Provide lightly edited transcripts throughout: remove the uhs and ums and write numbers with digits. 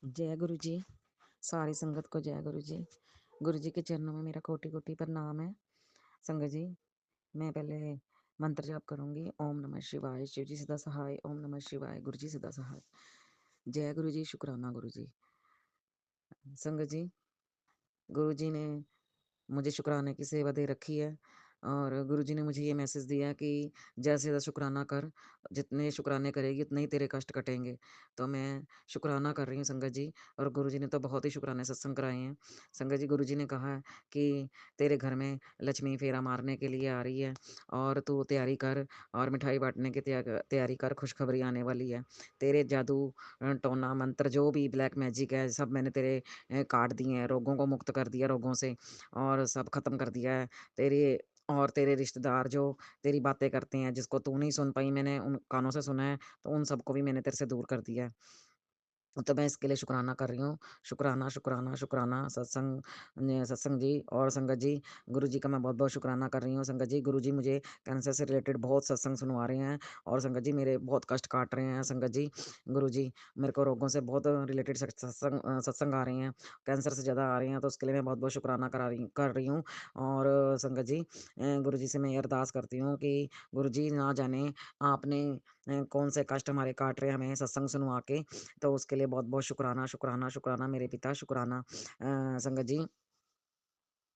जय गुरु जी। सारी संगत को जय गुरु जी। गुरु जी के चरणों में मेरा कोटि कोटि प्रणाम है। संगत जी, मैं पहले मंत्र जाप करूंगी। ओम नमः शिवाय। शिव जी सदा सहाय। ओम नमः शिवाय। गुरु जी सदा सहाय। जय गुरु जी। शुक्राना गुरु जी। संगत जी, गुरु जी ने मुझे शुक्राने की सेवा दे रखी है और गुरुजी ने मुझे ये मैसेज दिया कि ज़्यादा से ज़्यादा शुक्राना कर, जितने शुक्राने करेगी उतने ही तेरे कष्ट कटेंगे। तो मैं शुक्राना कर रही हूँ संगत जी। और गुरुजी ने तो बहुत ही शुक्राने सत्संग कराए हैं। संगत जी, गुरुजी ने कहा है कि तेरे घर में लक्ष्मी फेरा मारने के लिए आ रही है और तू तैयारी कर और मिठाई बाँटने की तैयारी कर, खुशखबरी आने वाली है। तेरे जादू टोना मंत्र जो भी ब्लैक मैजिक है सब मैंने तेरे काट दिए हैं, रोगों को मुक्त कर दिया रोगों से और सब खत्म कर दिया है। तेरे और तेरे रिश्तेदार जो तेरी बातें करते हैं, जिसको तू नहीं सुन पाई, मैंने उन कानों से सुना है, तो उन सबको भी मैंने तेरे से दूर कर दिया है। तो मैं इसके लिए शुक्राना कर रही हूँ। शुक्राना, शुक्राना, शुक्राना सत्संग जी और संगत जी, गुरु जी का मैं बहुत-बहुत शुक्राना कर रही हूँ। संगत जी, गुरु जी मुझे कैंसर से रिलेटेड बहुत सत्संग सुनवा रहे हैं और संगत जी मेरे बहुत कष्ट काट रहे हैं। संगत जी, गुरु जी मेरे को रोगों से बहुत रिलेटेड सत्संग आ रहे हैं, कैंसर से ज़्यादा आ रहे हैं, तो उसके लिए मैं बहुत-बहुत शुक्राना कर रही हूँ। और संगत जी, गुरु जी से मैं ये अरदास करती हूँ कि गुरु जी ना जाने आपने कौन से कष्ट हमारे काट रहे हैं हमें सत्संग सुनवा के, तो उसके लिए बहुत-बहुत शुक्राना, शुक्राना, शुक्राना मेरे पिता शुक्राना। संगत जी,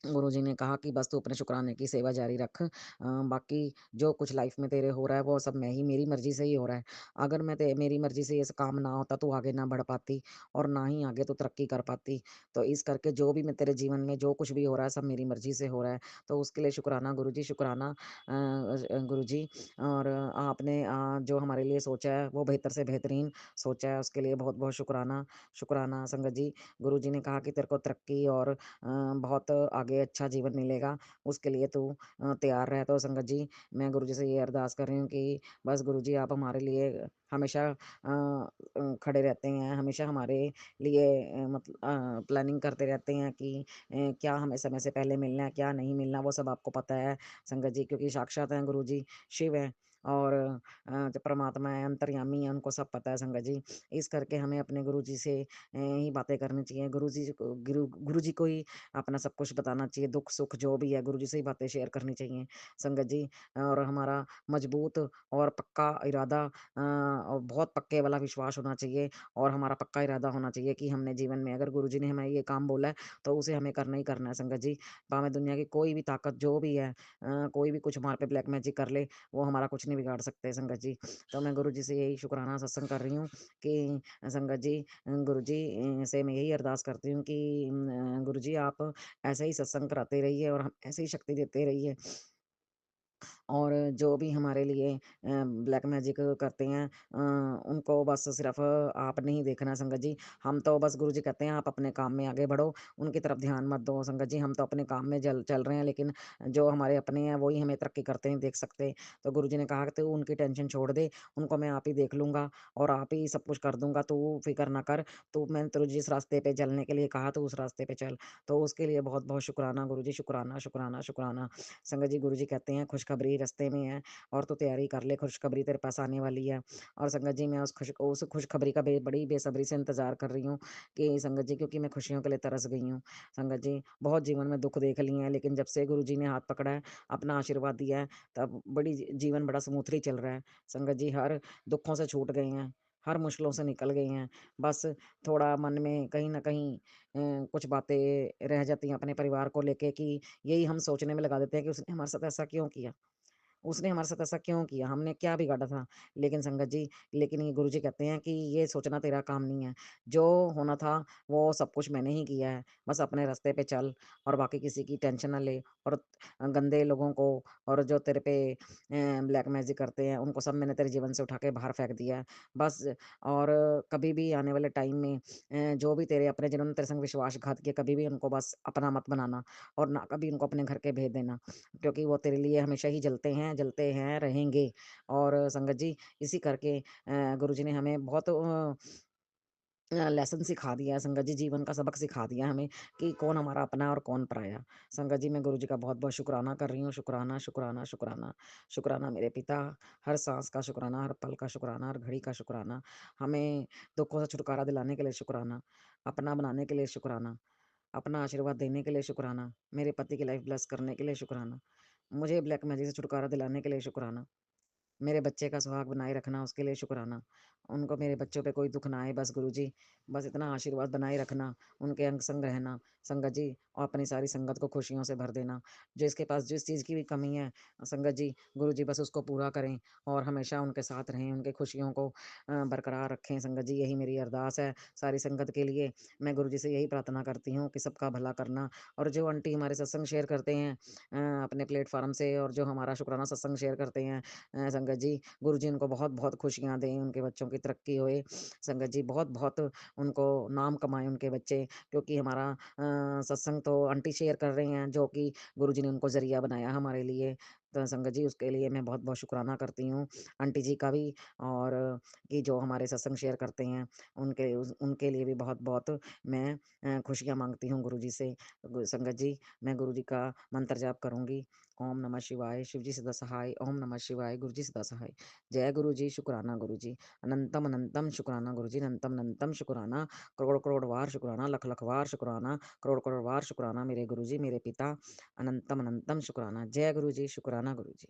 गुरुजी ने कहा कि बस तू अपने शुक्राने की सेवा जारी रख। बाकी जो कुछ लाइफ में तेरे हो रहा है वो सब मैं ही मेरी मर्ज़ी से ही हो रहा है। अगर मैं ते मेरी मर्ज़ी से ये काम ना होता तो आगे ना बढ़ पाती और ना ही आगे तो तरक्की कर पाती। तो इस करके जो भी मैं तेरे जीवन में जो कुछ भी हो रहा है सब मेरी मर्ज़ी से हो रहा है। तो उसके लिए शुक्राना गुरुजी, शुक्राना गुरुजी। और आपने जो हमारे लिए सोचा है वो बेहतर से बेहतरीन सोचा है, उसके लिए बहुत-बहुत शुक्राना। शुक्राना संगत जी। गुरुजी ने कहा कि तेरे को तरक्की और बहुत आगे अच्छा जीवन मिलेगा, उसके लिए तू तैयार रह। तो संगत जी, मैं गुरुजी से ये अरदास कर रही हूँ कि बस गुरुजी आप हमारे लिए हमेशा खड़े रहते हैं, हमेशा हमारे लिए प्लानिंग करते रहते हैं कि क्या हमें समय से पहले मिलना है, क्या नहीं मिलना, वो सब आपको पता है संगत जी, क्योंकि साक्षात हैं गुरुजी, शिव हैं और जो परमात्मा है, अंतर्यामी है, उनको सब पता है संगत जी। इस करके हमें अपने गुरुजी से ही बातें करनी चाहिए। गुरुजी को ही अपना सब कुछ बताना चाहिए, दुख-सुख जो भी है गुरुजी से ही बातें शेयर करनी चाहिए संगत जी। और हमारा मजबूत और पक्का इरादा और बहुत पक्के वाला विश्वास होना चाहिए और हमारा पक्का इरादा होना चाहिए कि हमने जीवन में अगर गुरुजी ने हमें ये काम बोला है, तो उसे हमें करना ही करना है संगत जी। भावें दुनिया की कोई भी ताकत जो भी है कोई भी कुछ हमारे पे ब्लैक मैजिक कर ले, वो हमारा कुछ नहीं बिगाड़ सकते संगत जी। तो मैं गुरुजी से यही शुक्राना सत्संग कर रही हूँ कि संगत जी, गुरुजी से मैं यही अरदास करती हूँ कि गुरुजी आप ऐसे ही सत्संग कराते रहिए और हम ऐसे ही शक्ति देते रहिए। और जो भी हमारे लिए ब्लैक मैजिक करते हैं उनको बस सिर्फ़ आपने ही देखना है संगत जी। हम तो बस गुरुजी कहते हैं आप अपने काम में आगे बढ़ो, उनकी तरफ ध्यान मत दो संगत जी। हम तो अपने काम में जल चल रहे हैं लेकिन जो हमारे अपने हैं वही हमें तरक्की करते नहीं देख सकते। तो गुरुजी ने कहा कि तू उनकी टेंशन छोड़ दे, उनको मैं आप ही देख लूँगा और आप ही सब कुछ कर दूँगा, तू फ़िक्र ना कर। तो मैंने तुझे जिस रास्ते पे चलने के लिए कहा तू उस रास्ते पे चल। तो उसके लिए बहुत-बहुत शुक्राना गुरुजी, शुक्राना, शुक्राना, शुक्राना। संगत जी, गुरुजी कहते हैं खुशखबरी रास्ते में है और तू तैयारी कर ले, खुशखबरी तेरे पास आने वाली है। और संगत जी, मैं उस खुशखबरी का बड़ी बेसब्री से इंतज़ार कर रही हूँ कि संगत जी, क्योंकि मैं खुशियों के लिए तरस गई हूँ। संगत जी, बहुत जीवन में दुःख देख लिए हैं लेकिन जब से गुरुजी ने हाथ पकड़ा है, अपना आशीर्वाद दिया है, तब जीवन बड़ा स्मूथली चल रहा है। संगत जी, हर दुखों से छूट गए हैं, हर मुश्किलों से निकल गए हैं। बस थोड़ा मन में कहीं न कहीं कुछ बातें रह जाती हैं अपने परिवार को लेके कि यही हम सोचने में लगा देते हैं कि उसने हमारे साथ ऐसा क्यों किया? उसने हमारे साथ ऐसा क्यों किया? हमने क्या बिगाड़ा था? लेकिन संगत जी, लेकिन ये गुरुजी कहते हैं कि ये सोचना तेरा काम नहीं है। जो होना था वो सब कुछ मैंने ही किया है। बस अपने रास्ते पे चल और बाकी किसी की टेंशन ना ले और गंदे लोगों को और जो तेरे पे ब्लैक मैजिक करते हैं उनको सब मैंने तेरे जीवन से उठा के बाहर फेंक दिया है। बस और कभी भी आने वाले टाइम में जो भी तेरे अपने जिन्होंने तेरे संग विश्वासघात किया कभी भी उनको बस अपना मत बनाना और ना कभी उनको अपने घर के भेज देना। क्योंकि वो तेरे लिए हमेशा ही जलते हैं, रहेंगे। और संगत जी, इसी करके गुरुजी ने हमें बहुत लेसन सिखा दिया है संगत जी, जीवन का सबक सिखा दिया हमें कि कौन हमारा अपना है और कौन पराया। संगत जी, मैं गुरु जी का बहुत-बहुत शुकराना कर रही हूँ, शुकराना, शुकराना, शुकराना। शुकराना मेरे पिता, हर साँस का शुकराना, हर पल का शुकराना, हर घड़ी का शुकराना। हमें दुःखों से छुटकारा दिलाने के लिए शुकराना, अपना बनाने के लिए शुकराना, अपना आशीर्वाद देने के लिए शुकराना, मेरे पति की लाइफ़ ब्लेस करने के लिए शुकराना, मुझे ब्लैक मैजिक से छुटकारा दिलाने के लिए शुकराना। मेरे बच्चे का सुहाग बनाए रखना, उसके लिए शुकराना। उनको मेरे बच्चों पे कोई दुःख ना आए बस गुरुजी, बस इतना आशीर्वाद बनाए रखना, उनके अंग संग रहना, संगत जी और अपनी सारी संगत को खुशियों से भर देना। जिसके पास जिस चीज़ की भी कमी है संगत जी, गुरुजी बस उसको पूरा करें और हमेशा उनके साथ रहें, उनकी खुशियों को बरकरार रखें संगत जी, यही मेरी अरदास है सारी संगत के लिए। मैं गुरुजी से यही प्रार्थना करती हूँ कि सबका भला करना और जो आंटी हमारे सत्संग शेयर करते हैं अपने प्लेटफ़ॉर्म से और जो हमारा शुकराना सत्संग शेयर करते हैं संगत जी, गुरुजी उनको बहुत-बहुत खुशियाँ दें, उनके बच्चों की तरक्की होए। संगत जी बहुत-बहुत उनको नाम कमाएँ उनके बच्चे क्योंकि हमारा सत्संग तो आंटी शेयर कर रही हैं जो कि गुरुजी ने उनको ज़रिया बनाया हमारे लिए। तो संगत जी उसके लिए मैं बहुत-बहुत शुकराना करती हूँ, आंटी जी का भी और कि जो हमारे सत्संग शेयर करते हैं, उनके लिए भी बहुत-बहुत मैं खुशियाँ माँगती हूँ गुरुजी से। संगत जी, मैं गुरुजी का मंत्र जाप करूँगी। ओम नमः शिवाय, शिव जी सदा सहाय, ओम नमः शिवाय, गुरु जी सदा सहाय। जय गुरु जी, शुक्राना गुरु जी, अनंतम अनंतम शुक्राना गुरु जी, अनंतम अनंतम शुक्राना, करोड़ करोड़ वार शुक्राना, लख लख वार शुक्राना, करोड़ करोड़ वार शुक्राना मेरे गुरु जी, मेरे पिता, अनंतम अनंतम शुक्राना। जय गुरु जी, शुक्राना गुरु जी।